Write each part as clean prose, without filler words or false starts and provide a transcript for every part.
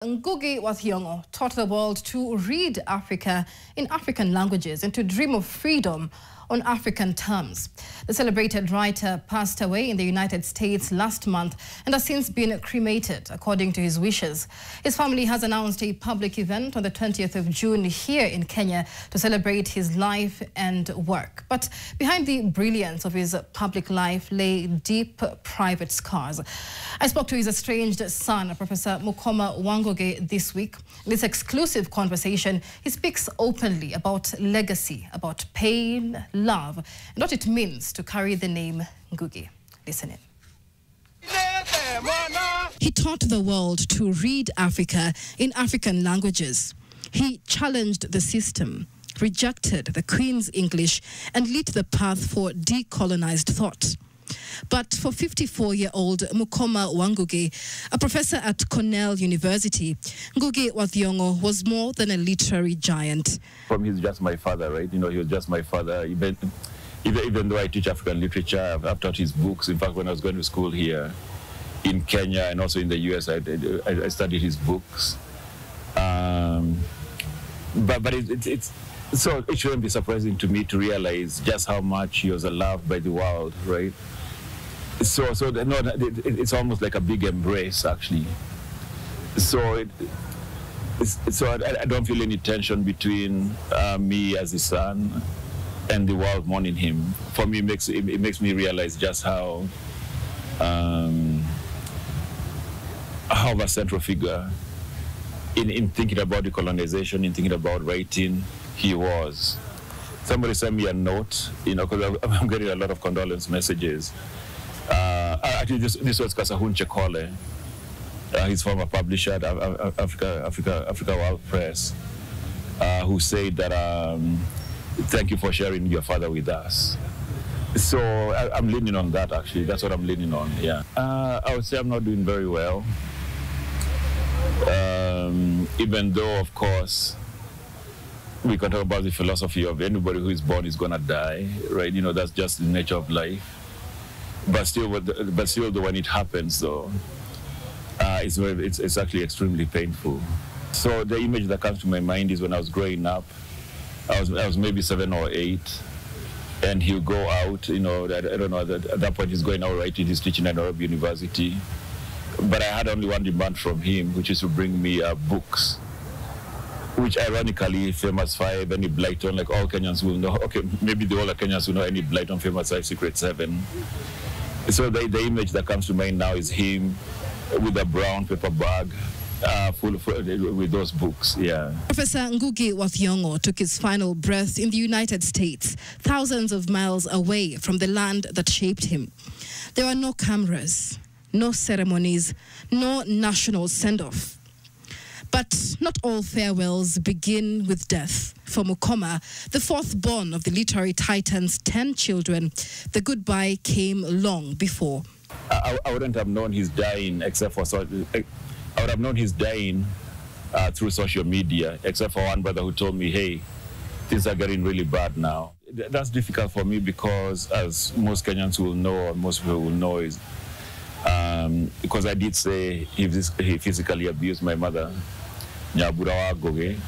Ngugi taught the world to read Africa in African languages and to dream of freedom on African terms. The celebrated writer passed away in the United States last month and has since been cremated, according to his wishes. His family has announced a public event on the 20th of June here in Kenya to celebrate his life and work. But behind the brilliance of his public life lay deep private scars. I spoke to his estranged son, Professor Mukoma, this week. In this exclusive conversation, he speaks openly about legacy, about pain, love, and what it means to carry the name Ngugi. Listen in. He taught the world to read Africa in African languages. He challenged the system, rejected the Queen's English, and lit the path for decolonized thought. But for 54-year-old Mukoma Ngugi, a professor at Cornell University, Ngugi was more than a literary giant. For me, he's just my father, right? You know, he was just my father. Even though I teach African literature, I've taught his books. In fact, when I was going to school here in Kenya and also in the US, I studied his books. But so it shouldn't be surprising to me to realize just how much he was loved by the world, right? So it's almost like a big embrace, actually. So I don't feel any tension between me as his son and the world mourning him. For me, it makes me realize just how of a central figure in thinking about decolonization, in thinking about writing, he was. Somebody sent me a note, you know, because I'm getting a lot of condolence messages. Actually, this was Kasahun Chekole, his former publisher at Africa World Press, who said that, thank you for sharing your father with us. So I'm leaning on that, actually. That's what I'm leaning on, yeah. I would say I'm not doing very well. Even though, of course, we can talk about the philosophy of anybody who is born is going to die, right? You know, that's just the nature of life. But still, when it happens, though, it's actually extremely painful. So the image that comes to my mind is when I was growing up, I was maybe 7 or 8, and he'll go out, you know, I don't know, at that point he's going out writing, he's teaching at Nairobi University. But I had only one demand from him, which is to bring me books, which ironically, Famous 5, any Blyton, like all Kenyans will know. Okay, maybe the older Kenyans will know any Blyton, Famous 5, Secret 7. So the image that comes to mind now is him with a brown paper bag full with those books, yeah. Professor Ngugi took his final breath in the United States, thousands of miles away from the land that shaped him. There were no cameras, no ceremonies, no national send-off. But not all farewells begin with death. For Mukoma, the fourth born of the literary titan's 10 children, the goodbye came long before. I wouldn't have known he's dying except for I would have known he's dying through social media, except for one brother who told me, hey, things are getting really bad now. That's difficult for me because, as most Kenyans will know, or most people will know, is because I did say he physically abused my mother, Ngugi.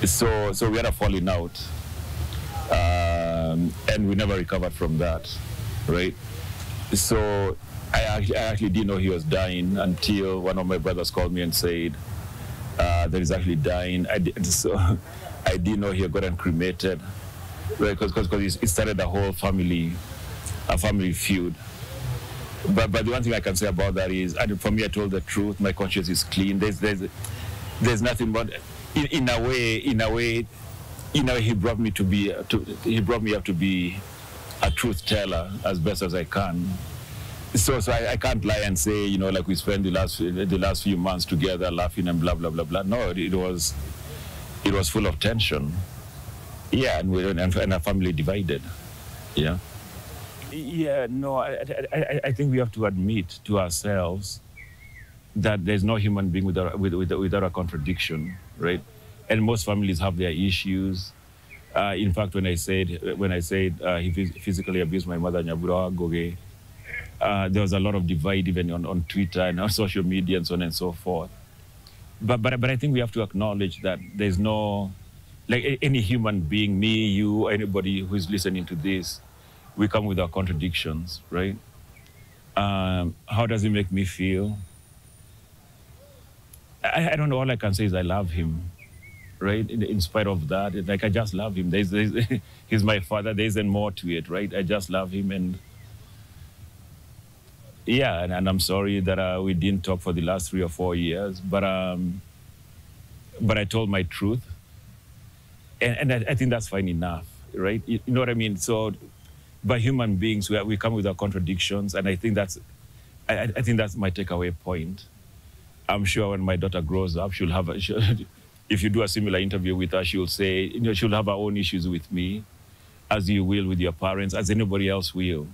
So we had a falling out, and we never recovered from that, right? So I actually didn't know he was dying until one of my brothers called me and said that he's actually dying. I didn't know he had gotten cremated, right? Because it started a whole family feud. But the one thing I can say about that is, for me, I told the truth. My conscience is clean. There's nothing but, in a way, he brought me up to be a truth teller as best as I can. So I can't lie and say, you know, like we spent the last few months together laughing and blah blah blah blah. No, it was full of tension. Yeah, and our family divided. Yeah. Yeah, no, I think we have to admit to ourselves that there's no human being without a contradiction, right? And most families have their issues. In fact, when I said he physically abused my mother, Ngugi, there was a lot of divide even on Twitter and on social media and so on and so forth. but I think we have to acknowledge that there's no, like any human being, me, you, anybody who is listening to this, we come with our contradictions, right? How does it make me feel? I don't know. All I can say is I love him, right? In spite of that, like I just love him. He's my father. There isn't more to it, right? I just love him, and yeah, and I'm sorry that we didn't talk for the last 3 or 4 years, but I told my truth, and I think that's fine enough, right? You know what I mean? So, by human beings, we come with our contradictions, and I think that's my takeaway point. I'm sure when my daughter grows up, she'll have if you do a similar interview with her, she'll say, you know, she'll have her own issues with me, as you will with your parents, as anybody else will.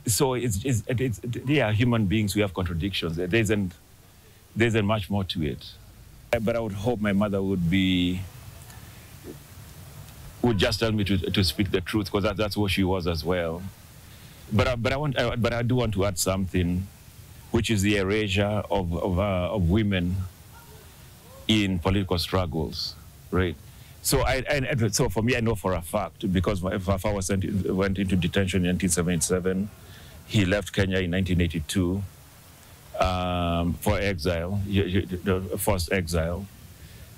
So yeah, human beings, we have contradictions. There isn't much more to it. But I would hope my mother would just tell me to speak the truth, because that's what she was as well. But I do want to add something, which is the erasure of women in political struggles, right? So so for me, I know for a fact, because my father went into detention in 1977. He left Kenya in 1982 for exile, forced exile.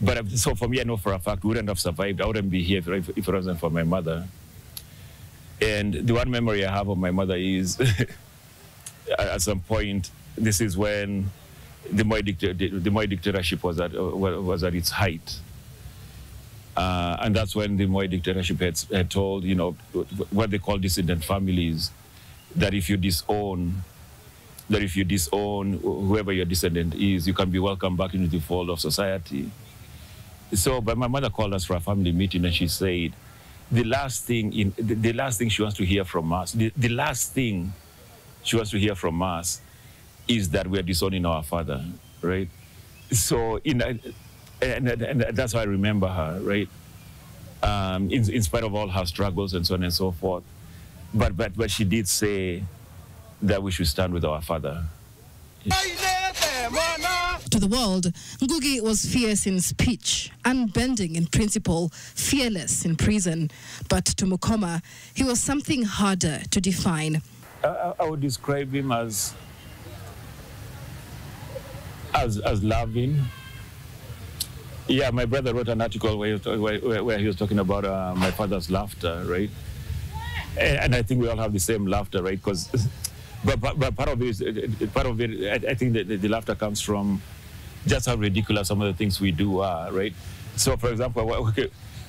But so for me, I know for a fact we wouldn't have survived. I wouldn't be here if it wasn't for my mother. And the one memory I have of my mother is at some point, this is when the Moi dictatorship was at its height. And that's when the Moi dictatorship had told, you know, what they call dissident families, that if you disown whoever your descendant is, you can be welcomed back into the fold of society. So, but my mother called us for a family meeting, and she said, the last thing she wants to hear from us, the last thing she wants to hear from us is that we are disowning our father, right? So, and that's how I remember her, right? In spite of all her struggles and so on and so forth. But she did say that we should stand with our father. To the world, Ngugi was fierce in speech, unbending in principle, fearless in prison. But to Mukoma, he was something harder to define. I would describe him as loving. Yeah, my brother wrote an article where he was talking about my father's laughter, right? And I think we all have the same laughter, right? Because, but part of it, I think that the laughter comes from just how ridiculous some of the things we do are, right? So, for example,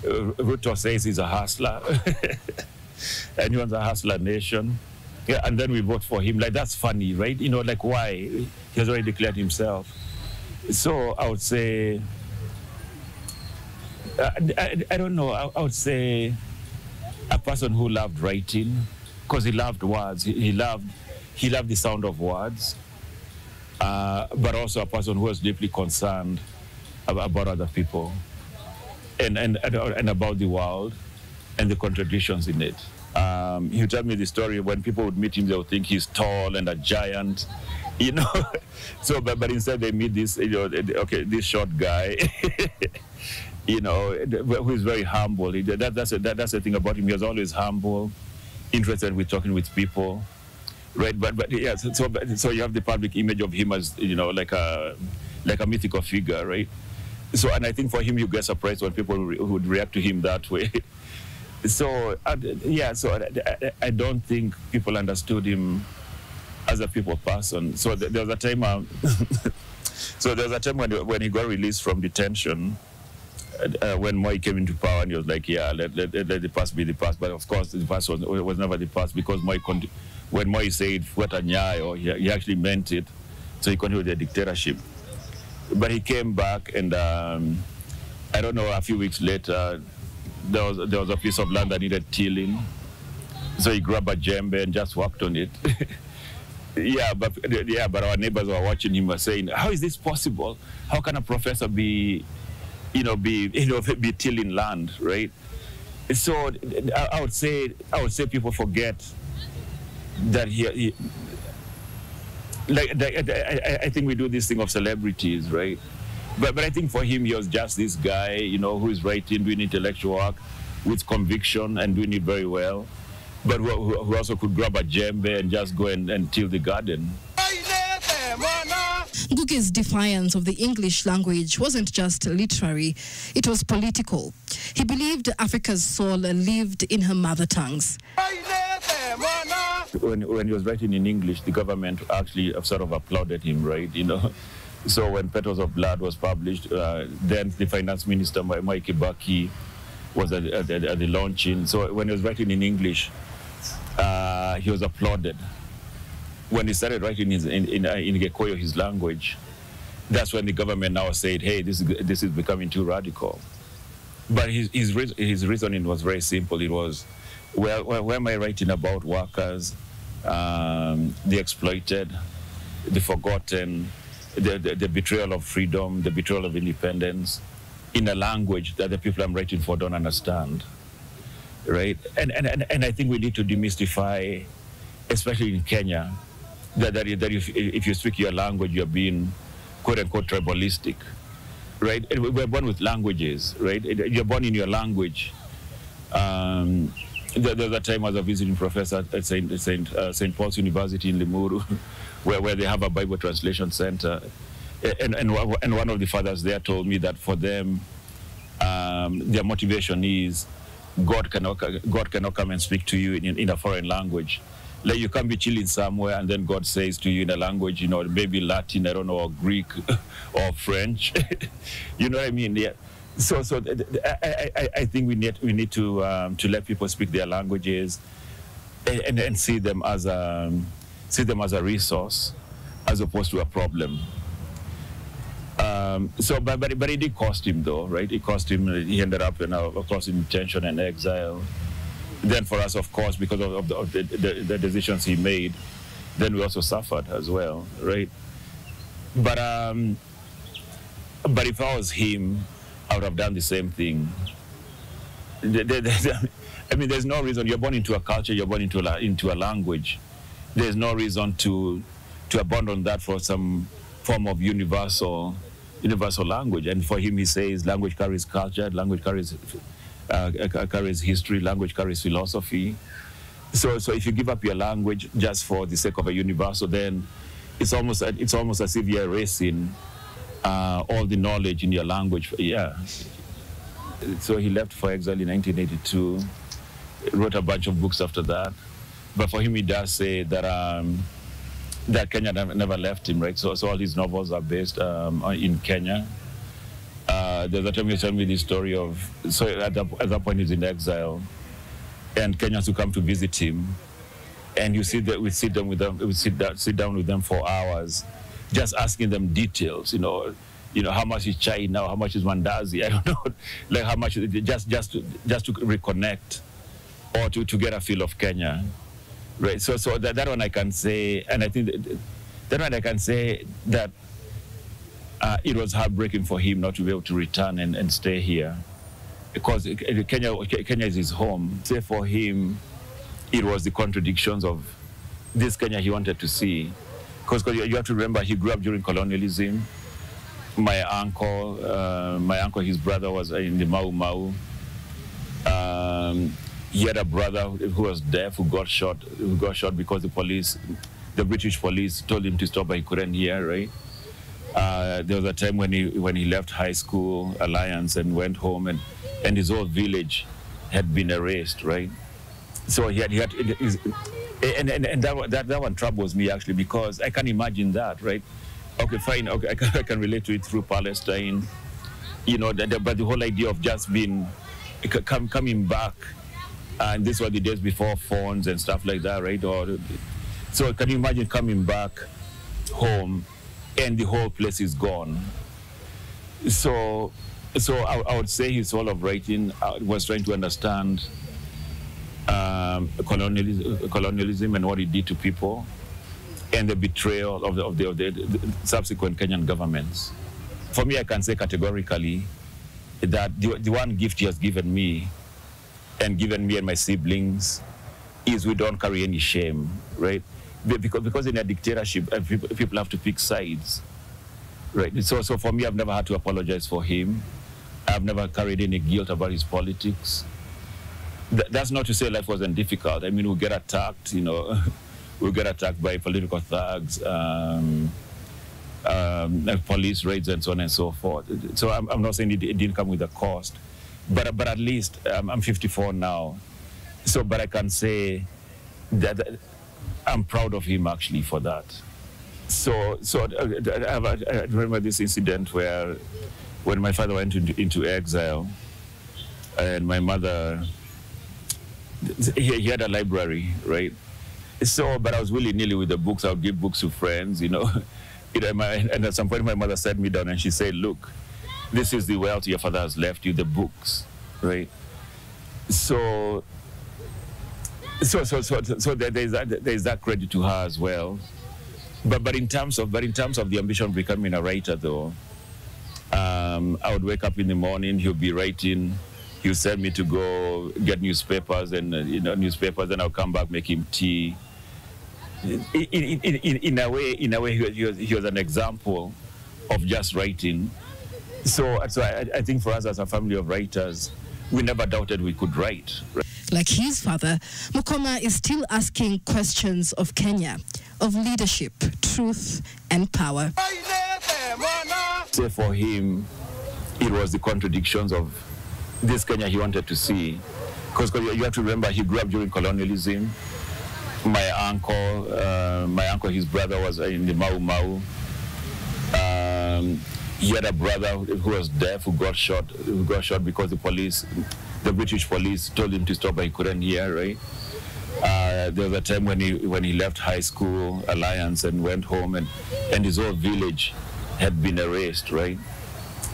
Ruto says he's a hustler, and he wants a hustler nation. Yeah, and then we vote for him. Like, that's funny, right? You know, like, why? He has already declared himself. So I would say, I don't know, I would say a person who loved writing, because he loved words. He loved the sound of words, but also a person who was deeply concerned about other people and about the world and the contradictions in it. He would tell me the story when people would meet him, they would think he's tall and a giant, you know. So, but instead they meet this, you know, okay, this short guy, you know, who is very humble. That's the thing about him. He was always humble, interested with talking with people, right? But yeah, so you have the public image of him as, you know, like a mythical figure, right? So, and I think for him, you get surprised when people would react to him that way. So, yeah, so I don't think people understood him as a people person. So there was a time, when he got released from detention, when Moi came into power, and he was like, yeah, let the past be the past. But of course, the past was never the past, because when Moi said "fuata nyayo," he actually meant it. So he continued the dictatorship. But he came back, and I don't know, a few weeks later, there was a piece of land that needed tilling. So he grabbed a djembe and just worked on it. But our neighbors were watching him, were saying, how is this possible? How can a professor be tilling land, right? So I would say people forget that I think we do this thing of celebrities, right? But I think for him, he was just this guy, you know, who is writing, doing intellectual work with conviction and doing it very well, but who also could grab a djembe and just go and till the garden. Ngugi's defiance of the English language wasn't just literary, it was political. He believed Africa's soul lived in her mother tongues. When he was writing in English, the government actually sort of applauded him, right? You know, so when Petals of Blood was published, then the finance minister, Mike Kibaki, was at the launching. So when he was writing in English, he was applauded. When he started writing in Gikuyu, his language, that's when the government now said, hey, this is becoming too radical. But his reasoning was very simple. It was, well, where am I writing about workers, the exploited, the forgotten, the betrayal of freedom, the betrayal of independence, in a language that the people I'm writing for don't understand, right? And I think we need to demystify, especially in Kenya, that if you speak your language, you're being quote-unquote tribalistic, right? We're born with languages, right? You're born in your language. There was a time I was a visiting professor at St. Paul's University in Limuru, where they have a Bible translation center. And one of the fathers there told me that for them, their motivation is God cannot come and speak to you in a foreign language. Like you can be chilling somewhere and then God says to you in a language, you know, maybe Latin, I don't know, or Greek or French. You know what I mean? Yeah. So I think we need to let people speak their languages and see them as a resource as opposed to a problem. But it did cost him though, right? It cost him. He ended up in detention and exile. Then for us, of course, because of the decisions he made, then we also suffered as well, right? But if I was him, I would have done the same thing. I mean, there's no reason. You're born into a culture. You're born into a language. There's no reason to abandon that for some form of universal language. And for him, he says language carries culture, language carries history, language carries philosophy. So if you give up your language just for the sake of a universal, then it's almost as if you're erasing all the knowledge in your language. Yeah. So he left for exile in 1982, wrote a bunch of books after that. But for him, he does say that that Kenya never left him, right? So all his novels are based in Kenya. There's a time he told me the story of, so at that point he's in exile, and Kenyans will come to visit him, and you see that we sit down with them for hours, just asking them details, you know, how much is chai now, how much is mandazi, I don't know, like how much, just to reconnect or to get a feel of Kenya, right? So that one I can say, and I think that one I can say that it was heartbreaking for him not to be able to return and stay here, because Kenya is his home. Say for him, it was the contradictions of this Kenya he wanted to see. Because you have to remember, he grew up during colonialism. My uncle, his brother was in the Mau Mau. He had a brother who was deaf, who got shot because the British police told him to stop, but he couldn't hear, right? There was a time when he left high school, Alliance, and went home, and his whole village had been erased, right? So and that one troubles me actually, because I can imagine that, right? Okay, fine. Okay, I can relate to it through Palestine, you know. But the whole idea of just coming back, and these were the days before phones and stuff like that, right? So can you imagine coming back home and the whole place is gone? So I would say his whole of writing was trying to understand colonialism and what it did to people, and the betrayal of the subsequent Kenyan governments. For me, I can say categorically that the one gift he has given me and my siblings is we don't carry any shame, right? Because in a dictatorship, people have to pick sides. right? So for me, I've never had to apologize for him. I've never carried any guilt about his politics. That's not to say life wasn't difficult. I mean, we get attacked, you know, we get attacked by political thugs, police raids, and so on and so forth. So I'm not saying it didn't come with a cost, but at least I'm 54 now. So, but I can say that I'm proud of him actually for that. So I remember this incident where when my father went into exile, and my mother, he had a library, right? So, but I was willy-nilly with the books. I would give books to friends, you know. And at some point, my mother sat me down and she said, "Look, this is the wealth your father has left you, the books, right?" So there's that credit to her as well. But in terms of the ambition of becoming a writer, though, I would wake up in the morning. He'll be writing. He'll send me to go get newspapers and and I'll come back, make him tea. In a way, he was an example of just writing. So I think for us as a family of writers, we never doubted we could write. Right? Like his father, Mukoma is still asking questions of Kenya, of leadership, truth, and power. So for him, it was the contradictions of this Kenya he wanted to see. Because you have to remember, he grew up during colonialism. My uncle, his brother was in the Mau Mau. He had a brother who was deaf, who got shot because the British police told him to stop, but he couldn't hear, right? There was a time when he left high school, Alliance, and went home, and his whole village had been erased, right?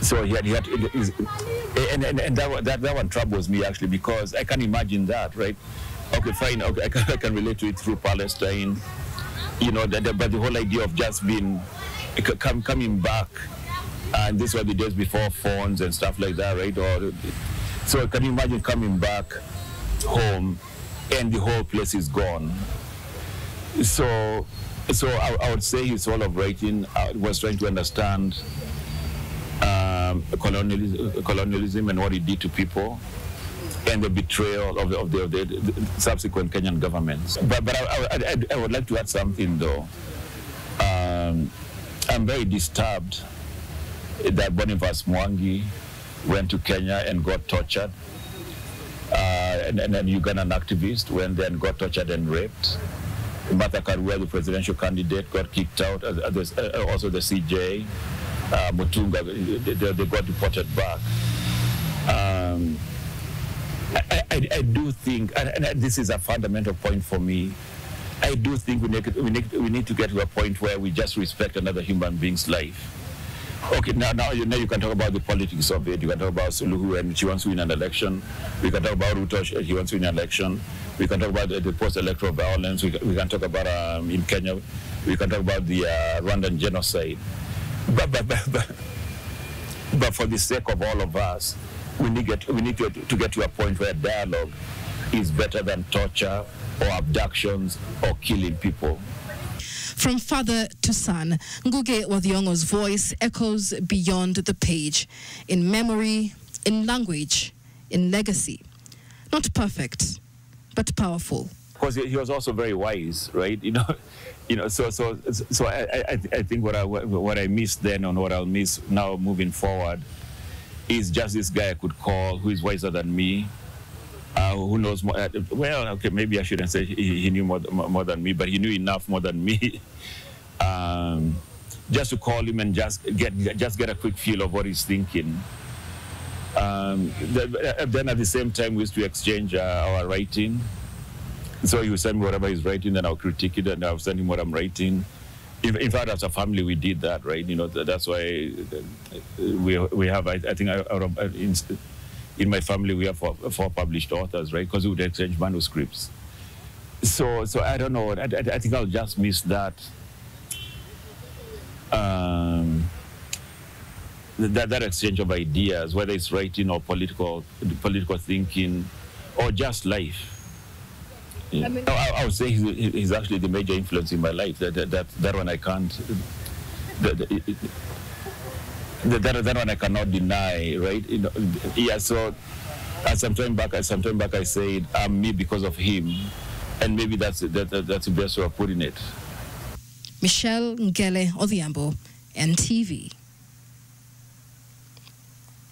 So and that one troubles me actually, because I can imagine that, right? Okay, fine. Okay, I can relate to it through Palestine, you know. But the whole idea of just coming back, and these were the days before phones and stuff like that, right? So can you imagine coming back home and the whole place is gone? So I would say his soul of writing was trying to understand colonialism and what it did to people, and the betrayal of the subsequent Kenyan governments. But I would like to add something, though. I'm very disturbed that Boniface Mwangi went to Kenya and got tortured, and then Ugandan activist went there and got tortured and raped. Martha Karua, the presidential candidate, got kicked out. Also the CJ, Mutunga, they got deported back. I do think, and this is a fundamental point for me, I do think we need to get to a point where we just respect another human being's life. Okay, now you can talk about the politics of it. You can talk about Suluhu and she wants to win an election. We can talk about Ruto, he wants to win an election. We can talk about the post-electoral violence. We can talk about in Kenya. We can talk about the Rwandan genocide. But for the sake of all of us, we need to get to a point where dialogue is better than torture or abductions or killing people. From father to son, Ngugi wa Thiong'o's voice echoes beyond the page, in memory, in language, in legacy. Not perfect, but powerful. Because he was also very wise, right? You know. So I think what I missed then and what I'll miss now moving forward is just this guy I could call who is wiser than me. Who knows more? Well, okay, maybe I shouldn't say he knew more than me, but he knew enough more than me, just to call him and just get a quick feel of what he's thinking. Then at the same time, we used to exchange our writing. So he would send me whatever he's writing, and I'll critique it, and I'll send him what I'm writing. In fact, as a family, we did that, right? You know, that's why we have. I think in my family, we have four published authors, right? Because we would exchange manuscripts. So I don't know. I think I'll just miss that. That exchange of ideas, whether it's writing or political thinking, or just life. Yeah. I would say he's actually the major influence in my life. That one I can't. that one I cannot deny, right? You know, yeah. So some time back, I said I'm me because of him, and maybe that's the best way of putting it. Michelle Ngele Odhiambo, NTV.